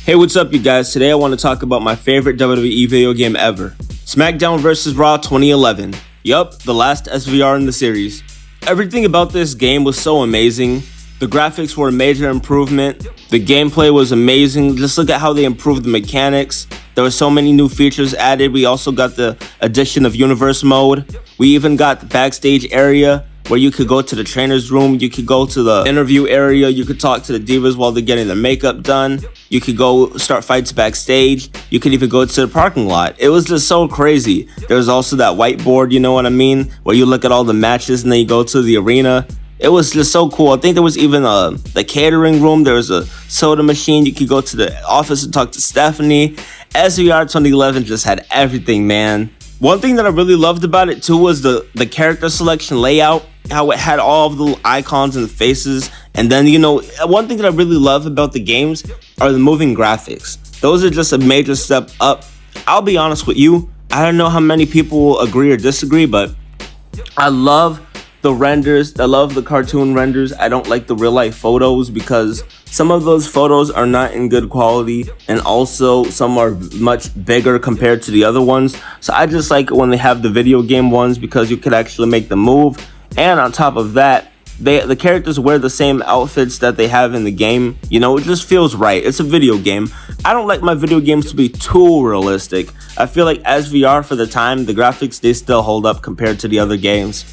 Hey, what's up, you guys? Today I want to talk about my favorite WWE video game ever, SmackDown vs. Raw 2011. Yup, the last SVR in the series. Everything about this game was so amazing. The graphics were a major improvement. The gameplay was amazing. Just look at how they improved the mechanics. There were so many new features added. We also got the addition of Universe Mode. We even got the backstage area where you could go to the trainer's room, you could go to the interview area, you could talk to the divas while they're getting their makeup done, you could go start fights backstage, you could even go to the parking lot. It was just so crazy. There was also that whiteboard, you know what I mean, where you look at all the matches and then you go to the arena. It was just so cool. I think there was even the catering room, there was a soda machine, you could go to the office and talk to Stephanie. SVR 2011 just had everything, man. One thing that I really loved about it too was the character selection layout, how it had all of the icons and the faces. And then, you know, one thing that I really love about the games are the moving graphics. Those are just a major step up. I'll be honest with you, I don't know how many people will agree or disagree, but I love the renders. I love the cartoon renders. I don't like the real life photos because some of those photos are not in good quality, and also some are much bigger compared to the other ones. So I just like it when they have the video game ones because you could actually make them move. And on top of that, the characters wear the same outfits that they have in the game. You know, it just feels right. It's a video game. I don't like my video games to be too realistic. I feel like SVR for the time, the graphics, they still hold up compared to the other games.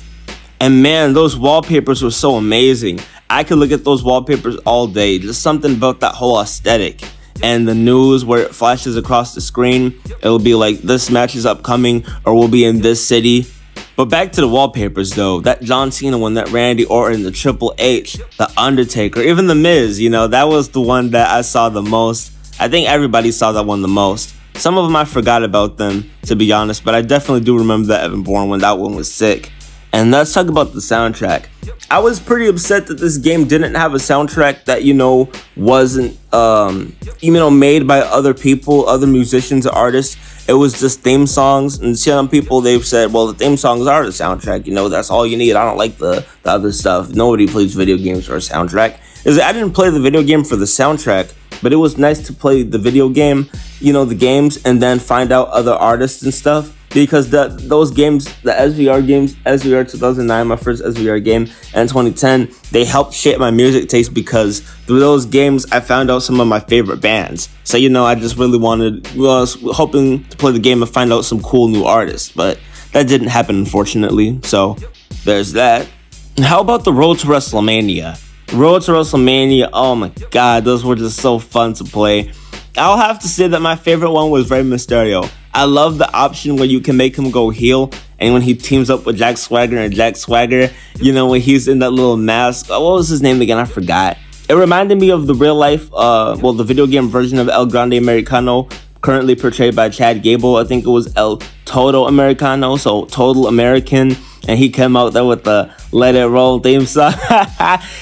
And man, those wallpapers were so amazing. I could look at those wallpapers all day. Just something about that whole aesthetic. And the news where it flashes across the screen, it'll be like, this match is upcoming, or we'll be in this city. But back to the wallpapers though, that John Cena one, that Randy Orton, the Triple H, the Undertaker, even the Miz, you know, that was the one that I saw the most. I think everybody saw that one the most. Some of them I forgot about them, to be honest, but I definitely do remember that Evan Bourne one. That one was sick. And let's talk about the soundtrack. I was pretty upset that this game didn't have a soundtrack that, you know, wasn't, made by other people, other musicians or artists. It was just theme songs. And some people, they've said, well, the theme songs are the soundtrack. You know, that's all you need. I don't like the other stuff. Nobody plays video games for a soundtrack. I didn't play the video game for the soundtrack, but it was nice to play the video game, you know, the games, and then find out other artists and stuff. Because those games, the SVR games, SVR 2009, my first SVR game, and 2010, they helped shape my music taste because through those games, I found out some of my favorite bands. So, you know, I just really was hoping to play the game and find out some cool new artists, but that didn't happen, unfortunately. So, there's that. And how about the Road to WrestleMania? Road to WrestleMania, oh my god, those were just so fun to play. I'll have to say that my favorite one was Rey Mysterio. I love the option where you can make him go heel, and when he teams up with Jack Swagger, you know, when he's in that little mask. What was his name again? I forgot. It reminded me of the real life, the video game version of El Grande Americano, currently portrayed by Chad Gable. I think it was El Todo Americano, so Total American, and he came out there with the Let It Roll theme song.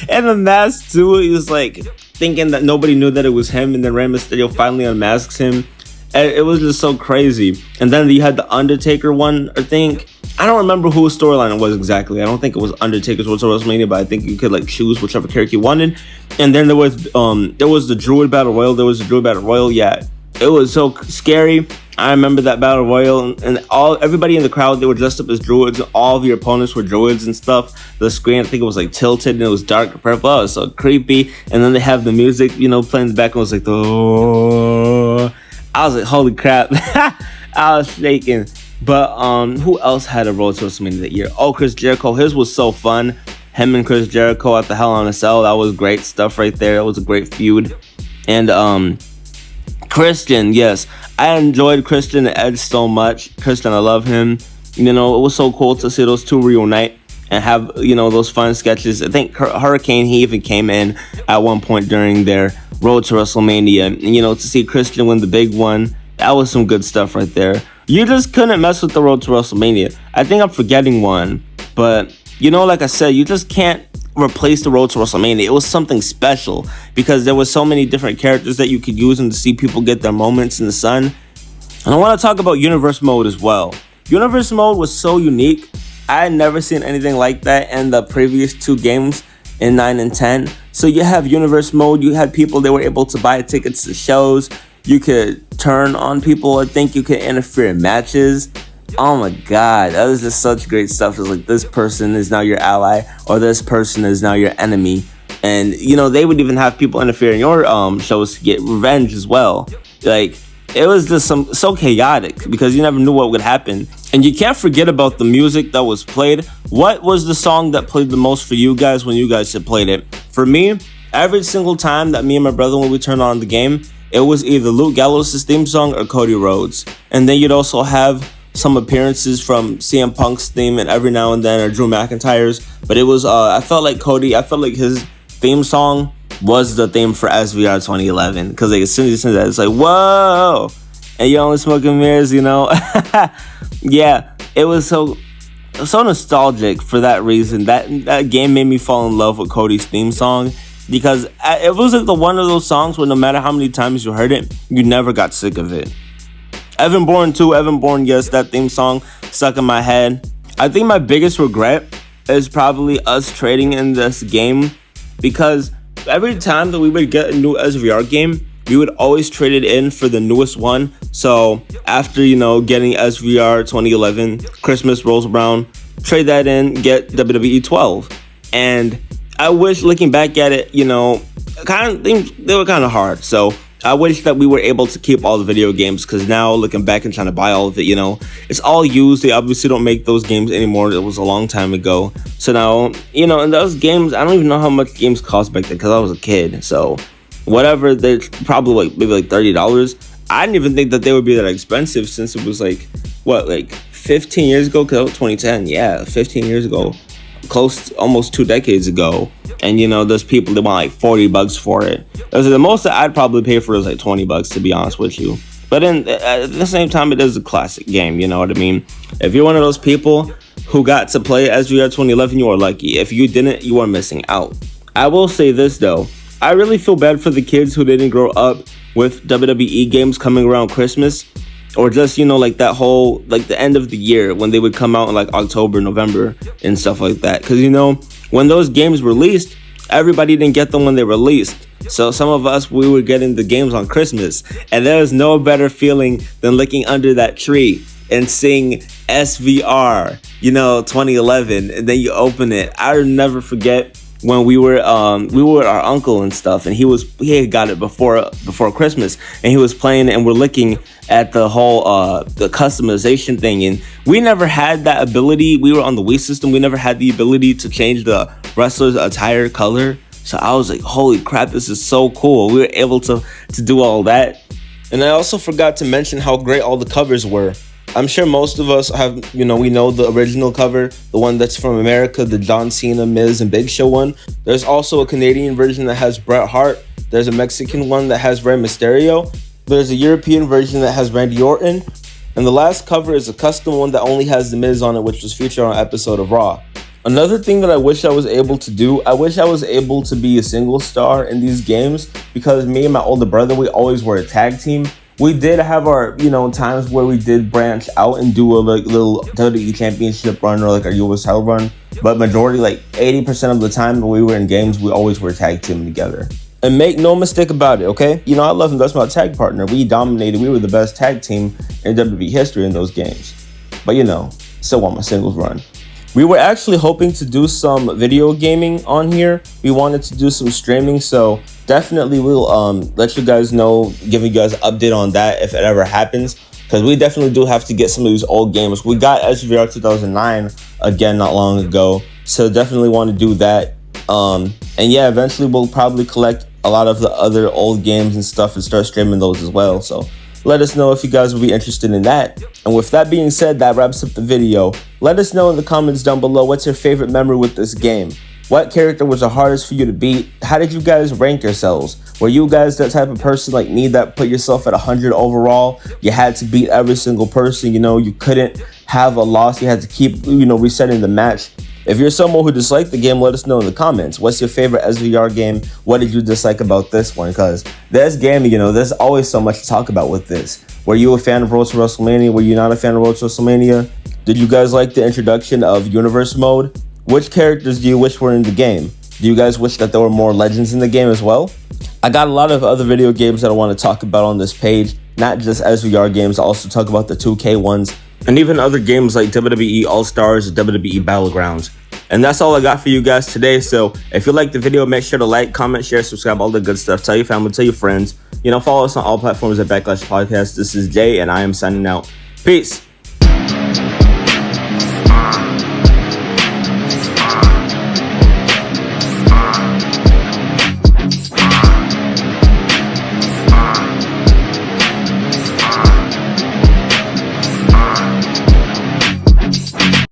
And the mask too, he was like thinking that nobody knew that it was him, and then Rey Mysterio finally unmasks him. It was just so crazy. And then you had the Undertaker one, I think. I don't remember whose storyline it was exactly. I don't think it was Undertaker's Road to WrestleMania, but I think you could like choose whichever character you wanted. And then there was the Druid Battle Royal. Yeah, it was so scary. I remember that Battle Royal, and everybody in the crowd, they were dressed up as druids. All of your opponents were druids and stuff. The screen, I think it was like tilted, and it was dark purple. It was so creepy. And then they have the music, you know, playing in the back, and it was like the. I was like, holy crap. I was shaking. But who else had a Road to WrestleMania that year? Oh, Chris Jericho. His was so fun. Him and Chris Jericho at the Hell in a Cell. That was great stuff right there. It was a great feud. And Christian, yes. I enjoyed Christian and Edge so much. Christian, I love him. You know, it was so cool to see those two reunite and have, you know, those fun sketches. I think Hurricane, he even came in at one point during their Road to WrestleMania. And, you know, to see Christian win the big one, that was some good stuff right there. You just couldn't mess with the Road to WrestleMania. I think I'm forgetting one. But, you know, like I said, you just can't replace the Road to WrestleMania. It was something special because there was so many different characters that you could use and to see people get their moments in the sun. And I want to talk about Universe Mode as well. Universe Mode was so unique. I had never seen anything like that in the previous two games. in 9 and 10. So you have universe mode, you had people that were able to buy tickets to shows, you could turn on people, I think you could interfere in matches. Oh my god, that was just such great stuff. It's like, this person is now your ally, or this person is now your enemy. And you know, they would even have people interfere in your shows to get revenge as well. Like, it was just so chaotic because you never knew what would happen. And you can't forget about the music that was played. What was the song that played the most for you guys when you guys had played it? For me, every single time that me and my brother, when we turned on the game, it was either Luke Gallows' theme song or Cody Rhodes. And then you'd also have some appearances from CM Punk's theme and every now and then, or Drew McIntyre's. But it was, I felt like his theme song was the theme for SVR 2011. Because like, as soon as you said that, it's like, whoa! And you're only smoking mirrors, you know? Yeah, it was so nostalgic for that reason. That game made me fall in love with Cody's theme song. Because it was like one of those songs where no matter how many times you heard it, you never got sick of it. Evan Bourne too. Evan Bourne, yes, that theme song stuck in my head. I think my biggest regret is probably us trading in this game, because every time that we would get a new SVR game, we would always trade it in for the newest one. So after, you know, getting SVR 2011, Christmas rolls around, trade that in, get WWE 12. And I wish, looking back at it, you know, they were kind of hard. So I wish that we were able to keep all the video games, because now looking back and trying to buy all of it, you know, it's all used. They obviously don't make those games anymore. It was a long time ago. So now, you know, in those games, I don't even know how much games cost back then, because I was a kid. So whatever, they're probably like maybe like $30. I didn't even think that they would be that expensive, since it was like, what, like 15 years ago? Because that was 2010. Yeah, 15 years ago. Close to almost 2 decades ago. And you know, there's people that want like $40 for it. The most that I'd probably pay for is like $20, to be honest with you. But then at the same time, it is a classic game, you know what I mean? If you're one of those people who got to play SVR 2011, you are lucky. If you didn't, you are missing out. I will say this though, I really feel bad for the kids who didn't grow up with WWE games coming around Christmas, or just, you know, like that whole, like the end of the year when they would come out in like October, November and stuff like that. Because, you know, when those games released, everybody didn't get them when they released. So some of us, we were getting the games on Christmas. And there is no better feeling than looking under that tree and seeing SVR, you know, 2011. And then you open it. I'll never forget when we were with our uncle and stuff, and he had got it before Christmas, and he was playing it, and we're looking at the whole the customization thing, and we never had that ability. We were on the Wii system. We never had the ability to change the wrestler's attire color. So I was like, holy crap, this is so cool. We were able to do all that. And I also forgot to mention how great all the covers were. I'm sure most of us have, you know, we know the original cover, the one that's from America, the John Cena, Miz, and Big Show one. There's also a Canadian version that has Bret Hart. There's a Mexican one that has Rey Mysterio. There's a European version that has Randy Orton. And the last cover is a custom one that only has The Miz on it, which was featured on an episode of Raw. Another thing that I wish I was able to do, I wish I was able to be a single star in these games, because me and my older brother, we always were a tag team. We did have our, you know, times where we did branch out and do a like little WWE Championship run, or like our US title run. But majority, like 80% of the time when we were in games, we always were tag teaming together. And make no mistake about it, okay? You know, I love him. That's my tag partner. We dominated. We were the best tag team in WWE history in those games. But you know, still want my singles run. We were actually hoping to do some video gaming on here. We wanted to do some streaming, so definitely we'll let you guys know, give you guys an update on that if it ever happens, because we definitely do have to get some of these old games. We got SVR 2009 again not long ago, so definitely want to do that. And yeah, eventually we'll probably collect a lot of the other old games and stuff and start streaming those as well. So let us know if you guys would be interested in that. And with that being said, that wraps up the video. Let us know in the comments down below, what's your favorite memory with this game? What character was the hardest for you to beat? How did you guys rank yourselves? Were you guys that type of person like me that put yourself at 100 overall? You had to beat every single person, you know, you couldn't have a loss. You had to keep, you know, resetting the match. If you're someone who disliked the game, let us know in the comments. What's your favorite SVR game? What did you dislike about this one? Because this game, you know, there's always so much to talk about with this. Were you a fan of Road to WrestleMania? Were you not a fan of Road to WrestleMania? Did you guys like the introduction of Universe Mode? Which characters do you wish were in the game? Do you guys wish that there were more legends in the game as well? I got a lot of other video games that I want to talk about on this page, not just SVR games. I also talk about the 2K ones, and even other games like WWE All-Stars, WWE Battlegrounds. And that's all I got for you guys today. So if you like the video, make sure to like, comment, share, subscribe, all the good stuff. Tell your family, tell your friends. Follow us on all platforms at Backlash Podcast. This is Jay, and I am signing out. Peace.